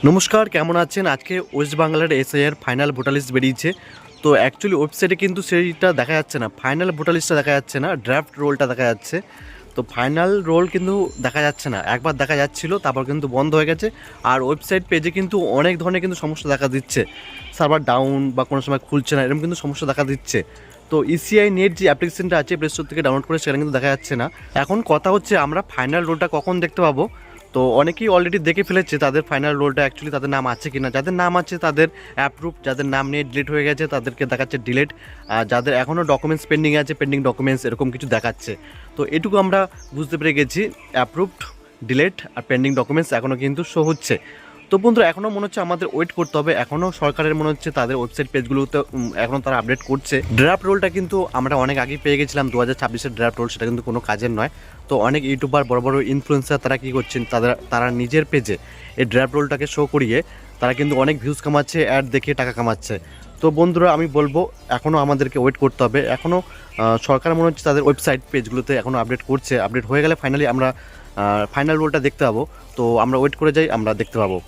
নমস্কার, কেমন আছেন? আজকে ওয়েস্ট বাংলার এসআইআর ফাইনাল ভোটার লিস্ট বেরিয়েছে। তো অ্যাকচুয়ালি ওয়েবসাইটে কিন্তু সেইটা দেখা যাচ্ছে না, ফাইনাল ভোটার লিস্টটা দেখা যাচ্ছে না, ড্রাফট রোলটা দেখা যাচ্ছে। তো ফাইনাল রোল কিন্তু দেখা যাচ্ছে না, একবার দেখা যাচ্ছিল তারপর কিন্তু বন্ধ হয়ে গেছে। আর ওয়েবসাইট পেজে কিন্তু অনেক ধরনের কিন্তু সমস্যা দেখা দিচ্ছে, সার্ভার ডাউন বা কোনো সময় খুলছে না, এরকম কিন্তু সমস্যা দেখা দিচ্ছে। তো ইসিআই নেট যে অ্যাপ্লিকেশনটা আছে প্লে স্টোর থেকে ডাউনলোড করে সেটা কিন্তু দেখা যাচ্ছে না। এখন কথা হচ্ছে আমরা ফাইনাল রোলটা কখন দেখতে পাবো। তো অনেকেই অলরেডি দেখে ফেলেছে তাদের ফাইনাল রোলটা অ্যাকচুয়ালি তাদের নাম আছে কিনা, যাদের নাম আছে তাদের অ্যাপ্রুভ, যাদের নাম নিয়ে ডিলিট হয়ে গেছে তাদেরকে দেখাচ্ছে ডিলিট, আর যাদের এখনও ডকুমেন্টস পেন্ডিং আছে পেন্ডিং ডকুমেন্টস এরকম কিছু দেখাচ্ছে। তো এটুকু আমরা বুঝতে পেরে গেছি, অ্যাপ্রুভড, ডিলিট আর পেন্ডিং ডকুমেন্টস এখনও কিন্তু শো হচ্ছে। তো বন্ধুরা এখনও মনে হচ্ছে আমাদের ওয়েট করতে হবে, এখনও সরকারের মনে হচ্ছে তাদের ওয়েবসাইট পেজগুলোতে এখনও তারা আপডেট করছে। ড্রাফট রোলটা কিন্তু আমরা অনেক আগেই পেয়ে গেছিলাম, 2026-এর ড্রাফট রোল, সেটা কিন্তু কোনো কাজের নয়। তো অনেক ইউটিউবার বড় বড় ইনফ্লুয়েন্সার তারা কী করছেন, তারা নিজের পেজে এই ড্রাফট রোলটাকে শো করিয়ে তারা কিন্তু অনেক ভিউজ কামাচ্ছে, অ্যাড দেখে টাকা কামাচ্ছে। তো বন্ধুরা আমি বলবো এখনও আমাদেরকে ওয়েট করতে হবে, এখনও সরকার মনে হচ্ছে তাদের ওয়েবসাইট পেজগুলোতে এখনও আপডেট করছে, আপডেট হয়ে গেলে ফাইনালি আমরা ফাইনাল রোলটা দেখতে পাবো। তো আমরা ওয়েট করে যাই, আমরা দেখতে পাবো।